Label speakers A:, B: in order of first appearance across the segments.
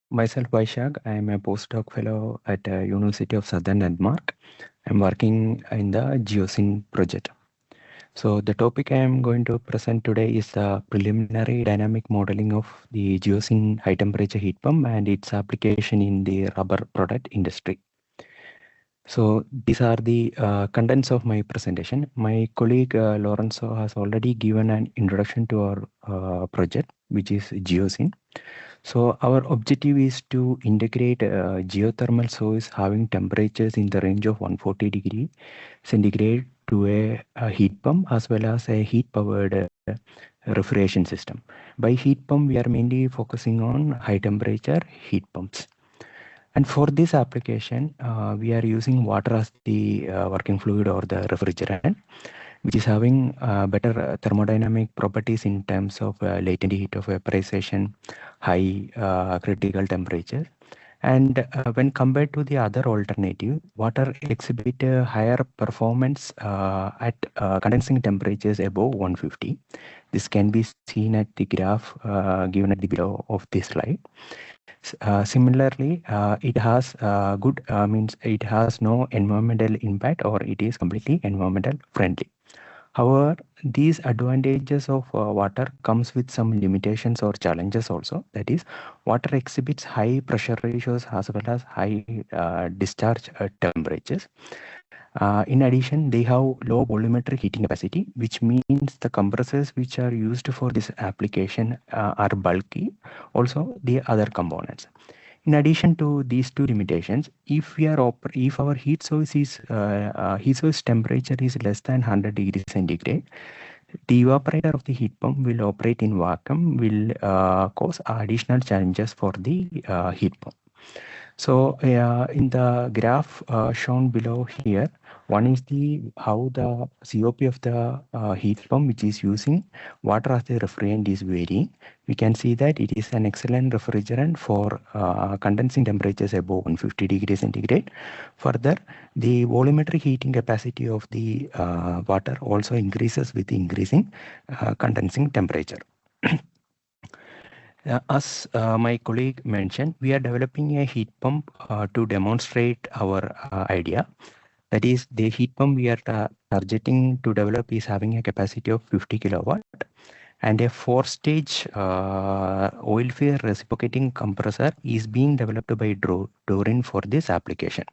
A: Myself, Vaishak. I am a postdoc fellow at University of Southern Denmark. I'm working in the GEOSYN project. So the topic I am going to present today is the preliminary dynamic modeling of the GEOSYN high temperature heat pump and its application in the rubber product industry. So these are the contents of my presentation. My colleague Lorenzo has already given an introduction to our project, which is GEOSYN. So our objective is to integrate geothermal source having temperatures in the range of 140 degree centigrade to a heat pump as well as a heat powered refrigeration system. By heat pump, we are mainly focusing on high temperature heat pumps. And for this application, we are using water as the working fluid or the refrigerant, which is having better thermodynamic properties in terms of latent heat of vaporization, high critical temperatures. And when compared to the other alternative, water exhibit higher performance at condensing temperatures above 150. This can be seen at the graph given at the below of this slide. Similarly, it has good means it has no environmental impact or it is completely environmental friendly. However, these advantages of water comes with some limitations or challenges also. That is, water exhibits high pressure ratios as well as high discharge temperatures. In addition, they have low volumetric heating capacity, which means the compressors which are used for this application are bulky. Also, the other components. In addition to these two limitations, if our heat source temperature is less than 100 degrees centigrade, the evaporator of the heat pump will operate in vacuum, will cause additional challenges for the heat pump. So in the graph shown below here, one is the how the COP of the heat pump which is using water as the refrigerant is varying. We can see that it is an excellent refrigerant for condensing temperatures above 150 degrees centigrade. Further, the volumetric heating capacity of the water also increases with increasing condensing temperature. As my colleague mentioned, we are developing a heat pump to demonstrate our idea. That is, the heat pump we are targeting to develop is having a capacity of 50 kilowatt and a four-stage oil-filled reciprocating compressor is being developed by Dorin for this application.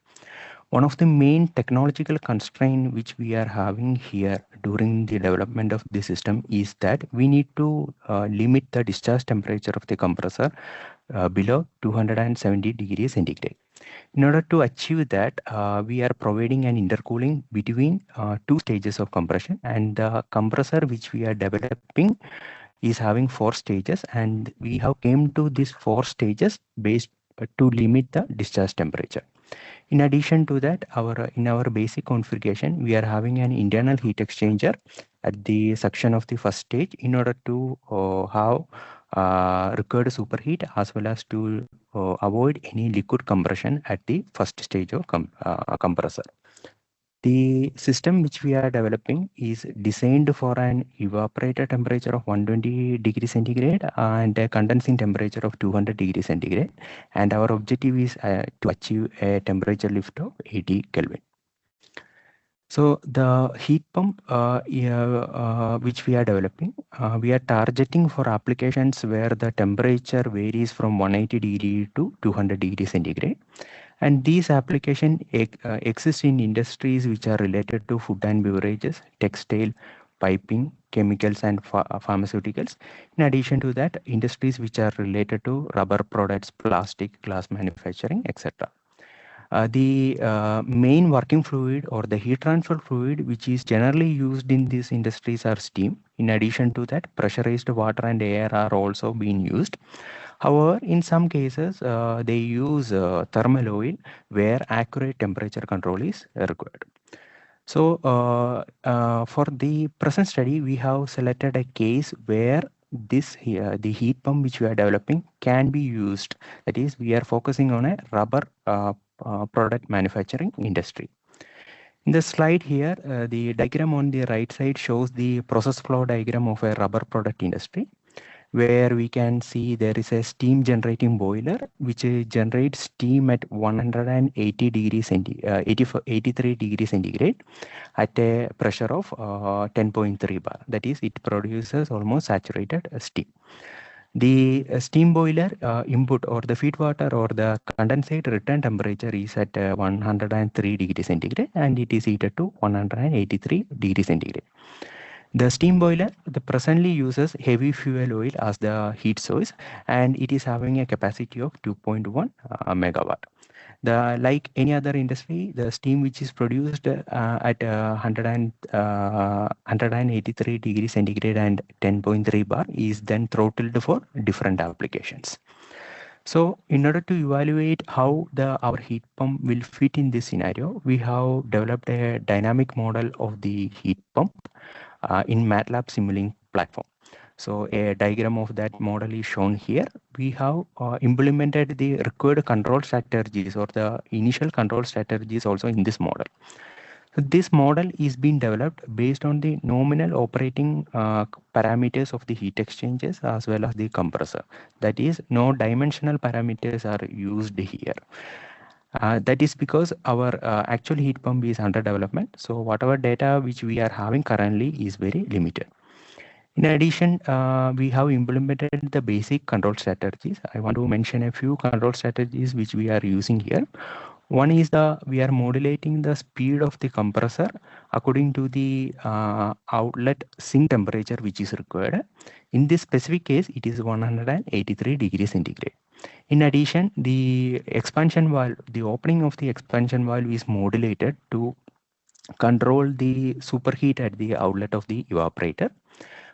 A: One of the main technological constraints which we are having here during the development of the system is that we need to limit the discharge temperature of the compressor below 270 degrees centigrade. In order to achieve that, we are providing an intercooling between two stages of compression, and the compressor which we are developing is having four stages, and we have came to these four stages based to limit the discharge temperature. In addition to that, in our basic configuration, we are having an internal heat exchanger at the section of the first stage in order to have required superheat as well as to avoid any liquid compression at the first stage of compressor. The system which we are developing is designed for an evaporator temperature of 120 degrees centigrade and a condensing temperature of 200 degrees centigrade. And our objective is to achieve a temperature lift of 80 Kelvin. So the heat pump which we are developing, we are targeting for applications where the temperature varies from 180 degree to 200 degrees centigrade. And these applications exist in industries which are related to food and beverages, textile, piping, chemicals, and pharmaceuticals. In addition to that, industries which are related to rubber products, plastic, glass manufacturing, etc. The main working fluid or the heat transfer fluid which is generally used in these industries are steam. In addition to that, pressurized water and air are also being used. However, in some cases, they use thermal oil where accurate temperature control is required. So for the present study, we have selected a case where this here, the heat pump which we are developing can be used. That is, we are focusing on a rubber product manufacturing industry. In the slide here, the diagram on the right side shows the process flow diagram of a rubber product industry. where we can see there is a steam generating boiler which generates steam at 180 degrees 83 degrees centigrade at a pressure of 10.3 bar. That is, it produces almost saturated steam. The steam boiler input or the feed water or the condensate return temperature is at 103 degrees centigrade and it is heated to 183 degrees centigrade. The steam boiler presently uses heavy fuel oil as the heat source and it is having a capacity of 2.1 megawatt. Like any other industry, the steam which is produced at 183 degrees centigrade and 10.3 bar is then throttled for different applications. So in order to evaluate how our heat pump will fit in this scenario, we have developed a dynamic model of the heat pump in MATLAB Simulink platform. So a diagram of that model is shown here. We have implemented the required control strategies or the initial control strategies also in this model. So this model is being developed based on the nominal operating parameters of the heat exchangers as well as the compressor. That is, no dimensional parameters are used here. That is because our actual heat pump is under development. So whatever data which we are having currently is very limited. In addition, we have implemented the basic control strategies. I want to mention a few control strategies which we are using here. One is we are modulating the speed of the compressor according to the outlet sink temperature which is required. In this specific case, it is 183 degrees centigrade. In addition, the expansion valve, the opening of the expansion valve is modulated to control the superheat at the outlet of the evaporator.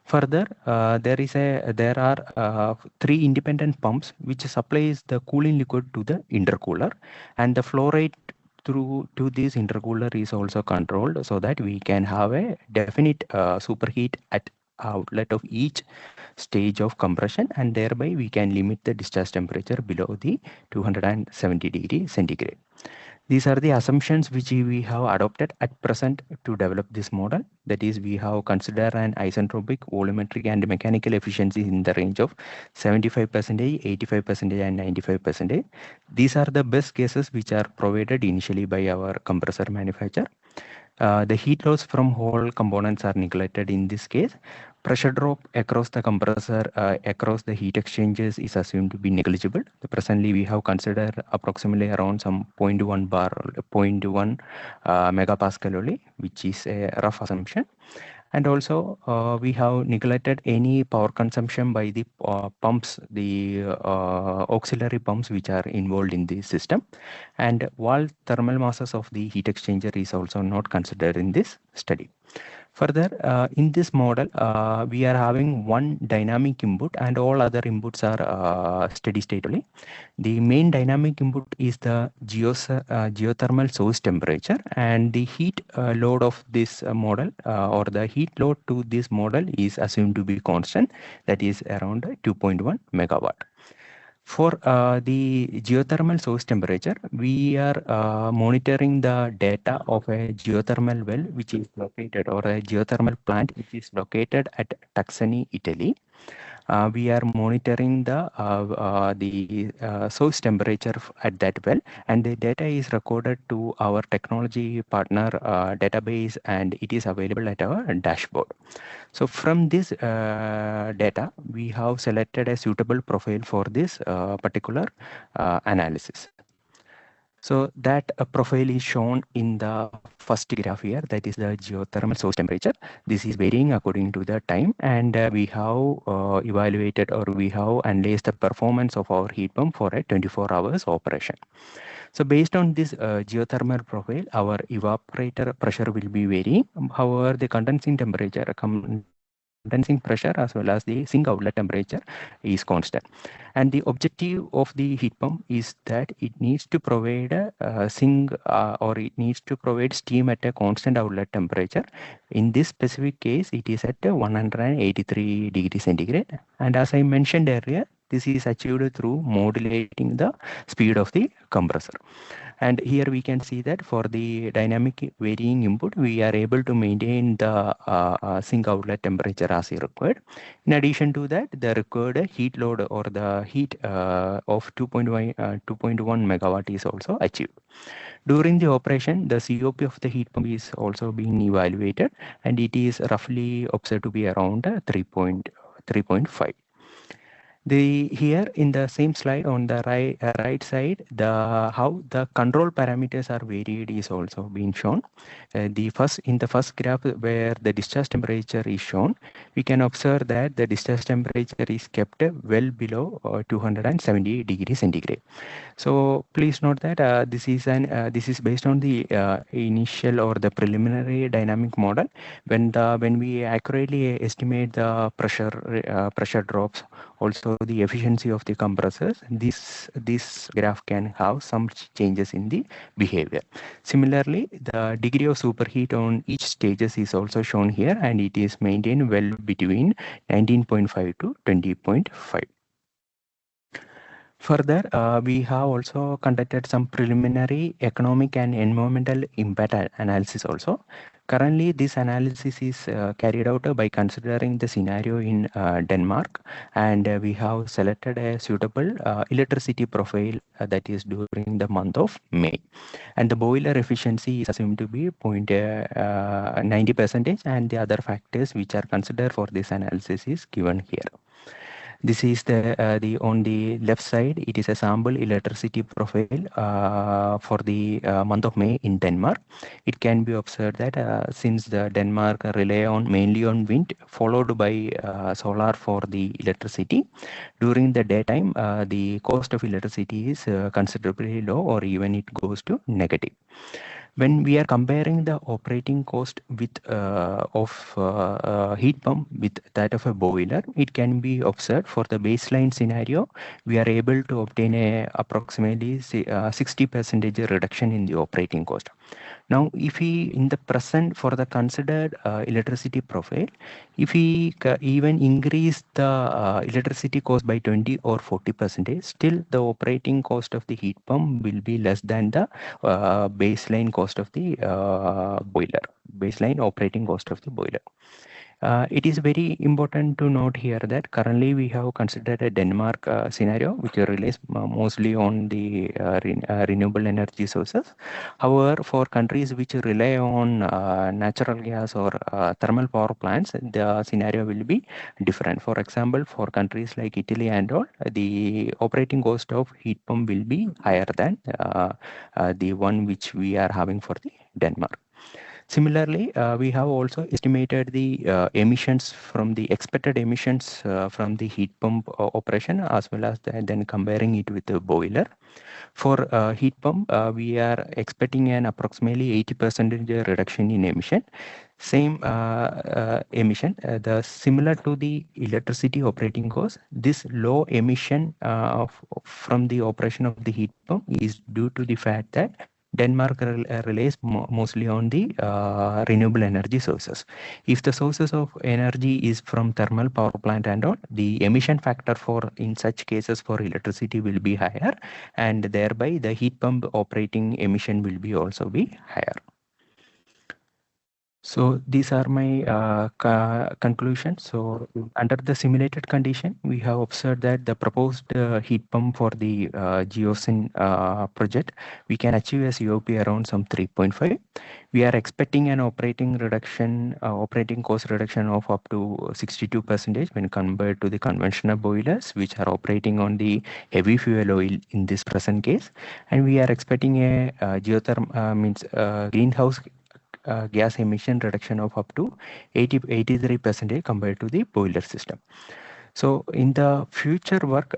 A: Further, there are 3 independent pumps which supplies the cooling liquid to the intercooler, and the flow rate through to this intercooler is also controlled so that we can have a definite superheat at outlet of each stage of compression, and thereby we can limit the discharge temperature below the 270 degree centigrade. These are the assumptions which we have adopted at present to develop this model. That is, we have considered an isentropic, volumetric and mechanical efficiency in the range of 75%, 85% and 95%. These are the best cases which are provided initially by our compressor manufacturer. The heat loss from whole components are neglected in this case. Pressure drop across the compressor, across the heat exchangers is assumed to be negligible. Presently, we have considered approximately around some 0.1 bar, 0.1 megapascal only, which is a rough assumption. And also, we have neglected any power consumption by the pumps, the auxiliary pumps which are involved in the system. And wall thermal masses of the heat exchanger is also not considered in this study. Further, in this model, we are having one dynamic input and all other inputs are steady state only. The main dynamic input is the geothermal source temperature, and the heat load of this model or the heat load to this model is assumed to be constant, that is around 2.1 megawatt. For the geothermal source temperature, we are monitoring the data of a geothermal well which is located, or a geothermal plant which is located at Tuscany, Italy. We are monitoring the source temperature at that well, and the data is recorded to our technology partner database, and it is available at our dashboard. So from this data, we have selected a suitable profile for this particular analysis. So that profile is shown in the first graph here, that is the geothermal source temperature. This is varying according to the time, and we have evaluated, or we have analyzed the performance of our heat pump for a 24 hours operation. So based on this geothermal profile, our evaporator pressure will be varying. However, the condensing temperature, condensing pressure as well as the sink outlet temperature is constant. And the objective of the heat pump is that it needs to provide a sink or it needs to provide steam at a constant outlet temperature. In this specific case, it is at 183 degrees centigrade. And as I mentioned earlier, this is achieved through modulating the speed of the compressor. And here we can see that for the dynamic varying input, we are able to maintain the sink outlet temperature as required. In addition to that, the required heat load or the heat of 2.1 megawatt is also achieved. During the operation, the COP of the heat pump is also being evaluated, and it is roughly observed to be around 3.5. The here in the same slide on the right side, the how the control parameters are varied is also being shown. The first graph where the discharge temperature is shown, we can observe that the discharge temperature is kept well below 270 degrees centigrade. So please note that this is based on the initial or the preliminary dynamic model. When we accurately estimate the pressure drops, also the efficiency of the compressors, this graph can have some changes in the behavior. Similarly, the degree of superheat on each stages is also shown here, and it is maintained well between 19.5 to 20.5. Further, we have also conducted some preliminary economic and environmental impact analysis also. Currently, this analysis is carried out by considering the scenario in Denmark, and we have selected a suitable electricity profile that is during the month of May. And the boiler efficiency is assumed to be 90%, and the other factors which are considered for this analysis is given here. This is the on the left side. It is a sample electricity profile for the month of May in Denmark. It can be observed that since the Denmark rely on mainly on wind, followed by solar for the electricity, during the daytime the cost of electricity is considerably low, or even it goes to negative. When we are comparing the operating cost with heat pump with that of a boiler, it can be observed for the baseline scenario, we are able to obtain a approximately 60% reduction in the operating cost. Now, if we in the present for the considered electricity profile, if we even increase the electricity cost by 20 or 40%, still the operating cost of the heat pump will be less than the baseline cost of the baseline operating cost of the boiler. It is very important to note here that currently we have considered a Denmark scenario which relies mostly on the renewable energy sources. However, for countries which rely on natural gas or thermal power plants, the scenario will be different. For example, for countries like Italy and all, the operating cost of heat pump will be higher than the one which we are having for the Denmark. Similarly, we have also estimated the emissions from the expected emissions from the heat pump operation, as well as then comparing it with the boiler. For heat pump, we are expecting an approximately 80% reduction in emission. Same emission, the similar to the electricity operating cost. This low emission from the operation of the heat pump is due to the fact that Denmark relies mostly on the renewable energy sources. If the sources of energy is from thermal power plant and all, the emission factor for in such cases for electricity will be higher, and thereby the heat pump operating emission will be also be higher. So these are my conclusions. So under the simulated condition, we have observed that the proposed heat pump for the GEOSYN project, we can achieve a COP around some 3.5. We are expecting an operating cost reduction of up to 62% when compared to the conventional boilers, which are operating on the heavy fuel oil in this present case. And we are expecting a greenhouse gas emission reduction of up to 83% compared to the boiler system. So in the future work,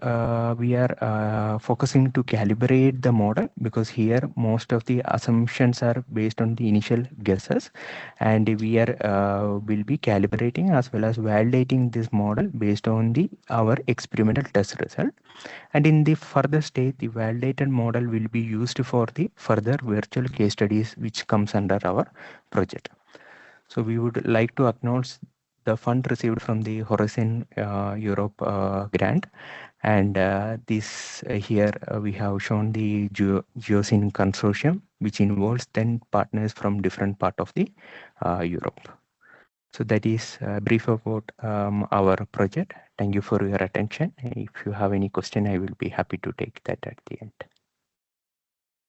A: we are focusing to calibrate the model, because here most of the assumptions are based on the initial guesses, and we are will be calibrating as well as validating this model based on our experimental test result. And in the further stage, the validated model will be used for the further virtual case studies which comes under our project. So we would like to acknowledge the fund received from the Horizon Europe grant, And this here we have shown the GEOSYN consortium, which involves 10 partners from different part of the Europe. So that is brief about our project. Thank you for your attention. If you have any question, I will be happy to take that at the end.